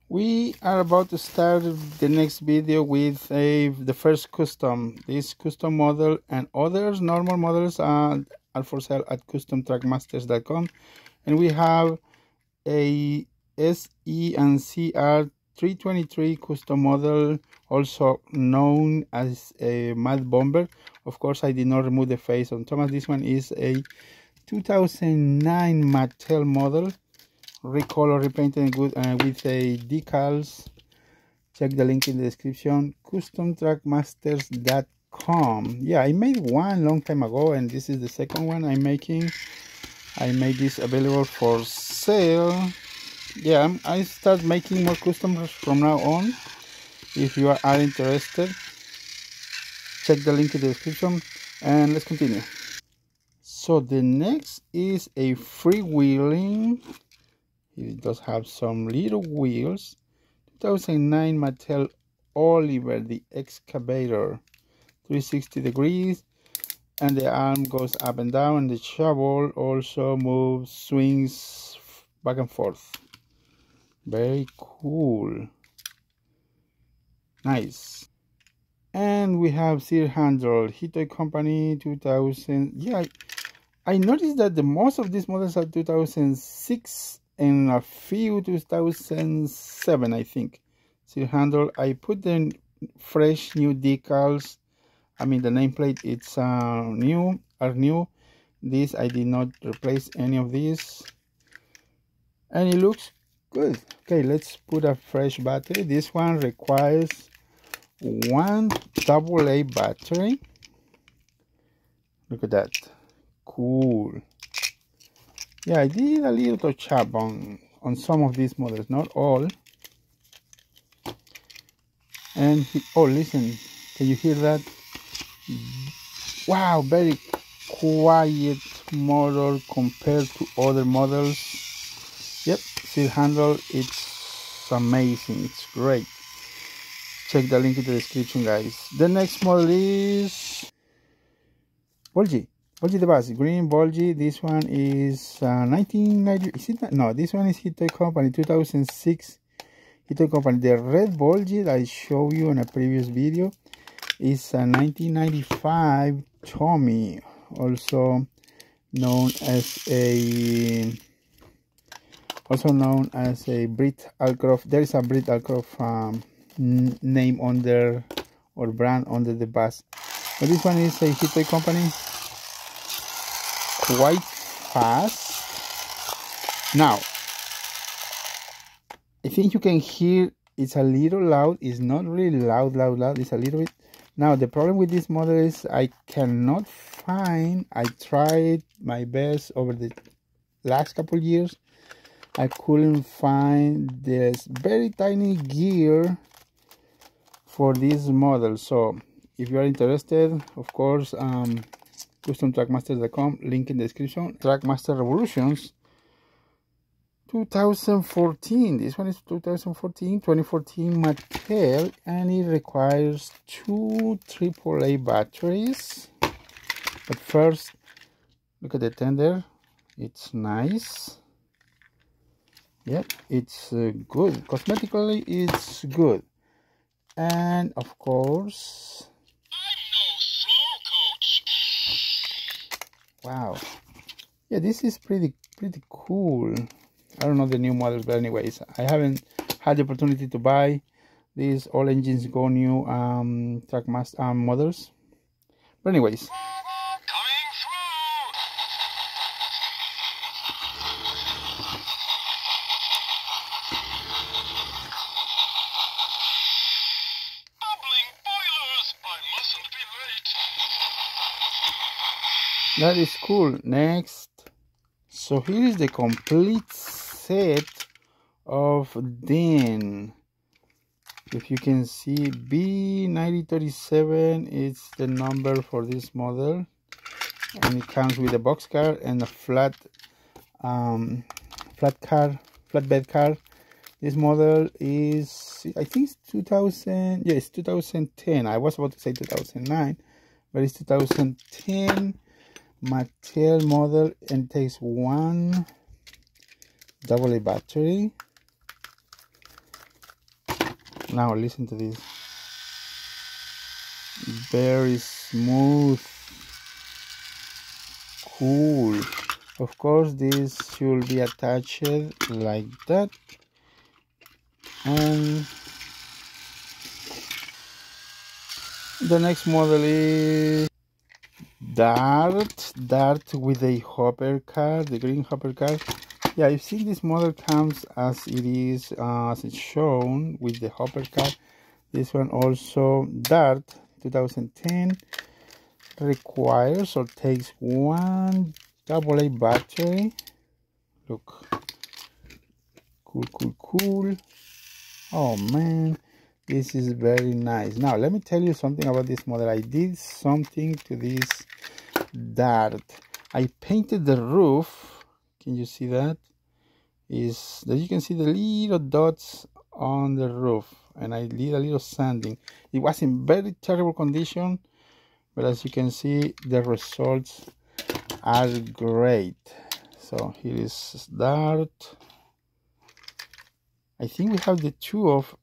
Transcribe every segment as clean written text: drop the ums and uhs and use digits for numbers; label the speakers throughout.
Speaker 1: We are about to start the next video with the first custom. This custom model and others normal models are for sale at customtrackmasters.com, and we have a SE and CR 323 custom model, also known as a Mad Bomber. Of course, I did not remove the face on Thomas. This one is a 2009 Mattel model, recolor, repainted good with a decals. Check the link in the description. Customtrackmasters.com. Yeah, I made one long time ago, and this is the second one I'm making. I made this available for sale. Yeah, I start making more customs from now on. If you are interested, check the link in the description, and let's continue. So the next is a freewheeling. It does have some little wheels. 2009 Mattel Oliver the Excavator, 360 degrees, and the arm goes up and down, and the shovel also moves, swings back and forth. Very cool. Nice. And we have CR handle, Hitoy Company, 2000. Yeah, I noticed that the most of these models are 2006 and a few 2007, I think. CR handle. I put the fresh new decals. I mean the nameplate. It's new. This I did not replace any of these, and it looks good. Okay, let's put a fresh battery. This one requires one AA battery. Look at that. Cool. Yeah, I did a little touch up on some of these models, not all. And oh, listen, can you hear that? Wow, very quiet motor compared to other models. Yep, CR handle, it's amazing, it's great. Check the link in the description, guys. The next model is Volgi the bus, green Volgi. This one is 1990. Is it not? No, this one is Hitoy Company, 2006 Hitoy Company. The red Volgi that I showed you in a previous video is a 1995 Tomy, also known as a Brit Alcroft. There is a Brit Alcroft name under, or brand under the bus, but this one is a Hitoy Company. Quite fast. Now I think you can hear it's a little loud. It's not really loud. It's a little bit. Now the problem with this model is I cannot find, I tried my best over the last couple years, I couldn't find this very tiny gear for this model. So if you are interested, of course, customtrackmasters.com, link in the description. Trackmaster Revolutions 2014. This one is 2014 Mattel, and it requires two AAA batteries. But first, look at the tender. It's nice. Yep, it's good. Cosmetically, it's good. And of course, wow, yeah, this is pretty cool. I don't know the new models, but anyways, I haven't had the opportunity to buy these all engines go new Trackmaster models, but anyways. That is cool. Next, so here is the complete set of DIN. If you can see, B9037 is the number for this model, and it comes with a box car and a flatbed car. This model is, I think it's 2000. Yeah, it's 2010. I was about to say 2009, but it's 2010 Mattel model, and it takes one AA battery. Now listen to this. Very smooth. Cool. Of course, this should be attached like that. And the next model is Dart with a hopper card, the green hopper card. Yeah, I've seen this model comes as it is, as it's shown with the hopper card. This one also Dart 2010 requires or takes one AA battery. Look, cool. Oh man, this is very nice. Now let me tell you something about this model. I did something to this Dart. I painted the roof. Can you see that? Is that you can see the little dots on the roof, and I did a little sanding. It was in very terrible condition, but as you can see, the results are great. So here is Dart. I think we have the two of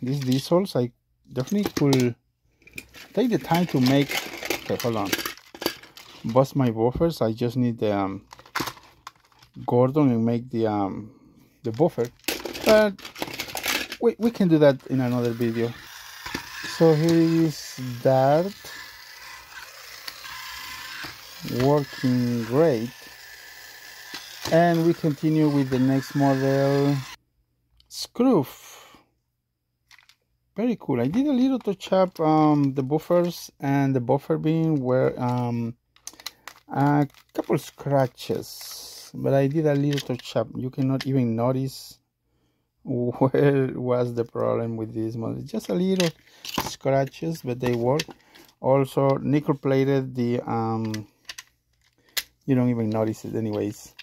Speaker 1: these diesels. I definitely could take the time to make. Okay, hold on. Bust my buffers. I just need the Gordon and make the buffer, but we can do that in another video. So here is Dart working great, and we continue with the next model, Scroof. Very cool. I did a little touch up. The buffers and the buffer beam were a couple scratches, but I did a little touch up. You cannot even notice where was the problem with this model. Just a little scratches, but they work. Also nickel plated the you don't even notice it anyways.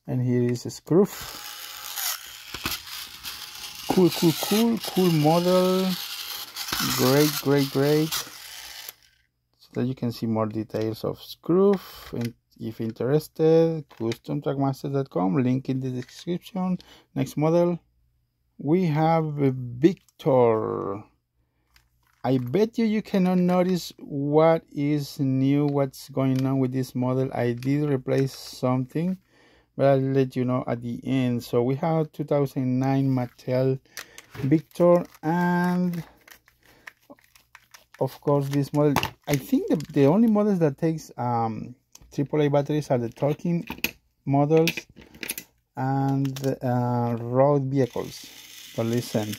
Speaker 1: And here is a screw. Cool model. Great. So that you can see more details of screw. And if interested, customtrackmaster.com, link in the description. Next model, we have Victor. I bet you cannot notice what is new, what's going on with this model. I did replace something, but I'll let you know at the end. So we have 2009 Mattel Victor, and of course this model. I think the only models that takes AAA batteries are the talking models and road vehicles. But listen,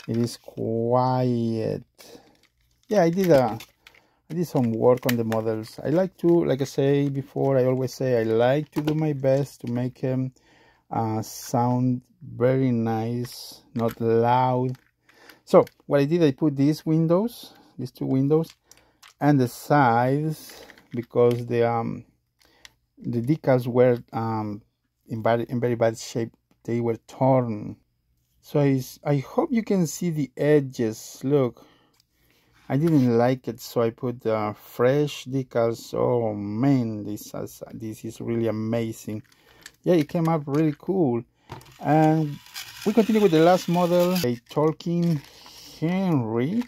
Speaker 1: it is quiet. Yeah, I did some work on the models. I like to, like I say before, I always say I like to do my best to make them sound very nice, not loud. So what I did, I put these two windows, and the sides, because the decals were in very bad shape. They were torn. So I hope you can see the edges. Look, I didn't like it, so I put fresh decals. Oh man, this is really amazing. Yeah, it came up really cool. And we continue with the last model, a talking Henry.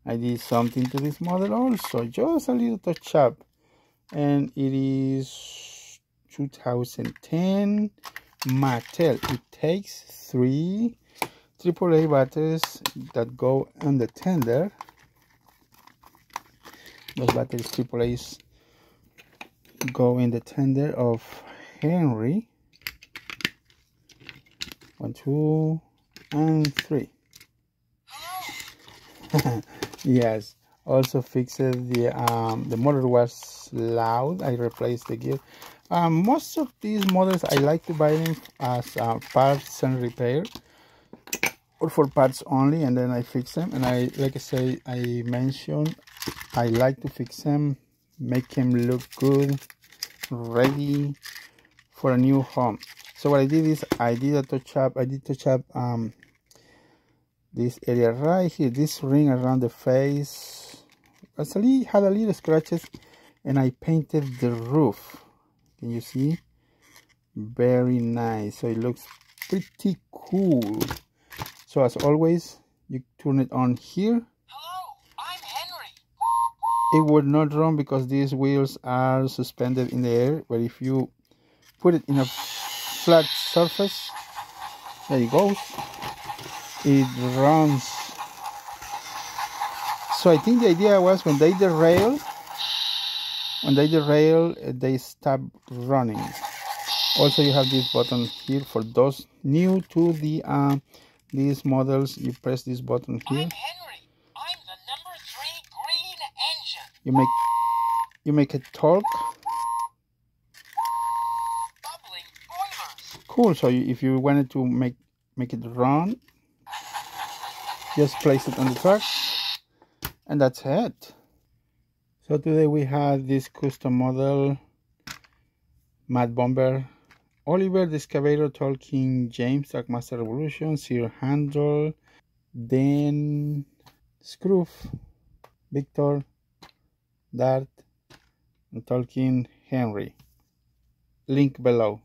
Speaker 1: I did something to this model also, just a little touch up, and it is 2010 Mattel. It takes 3 AAA batteries that go on the tender. Those batteries, AAAs, go in the tender of Henry. 1, 2, and 3. Yes, also fixed the motor was loud. I replaced the gear. Most of these models I like to buy them as parts and repair, or for parts only, and then I fix them. And like I mentioned, I like to fix them, make them look good, ready for a new home. So what I did is I did touch up this area right here, this ring around the face. Actually had a little scratches, and I painted the roof. Can you see? Very nice. So it looks pretty cool. So as always, you turn it on here.
Speaker 2: Hello, I'm Henry.
Speaker 1: It would not run because these wheels are suspended in the air, but if you put it in a flat surface, there it goes, it runs. So I think the idea was when they derail, they stop running. Also, you have this button here for those new to the these models. You press this button here.
Speaker 2: I'm Henry. I'm the number 3 green engine.
Speaker 1: You make a torque.
Speaker 2: Bubbling boilers.
Speaker 1: Cool. So if you wanted to make it run, just place it on the track, and that's it. So today we had this custom model, Mad Bomber, Oliver the Excavator, Tolkien, James, Trackmaster Revolution, CR Handle, then Scroof, Victor, Dart, and Tolkien Henry. Link below.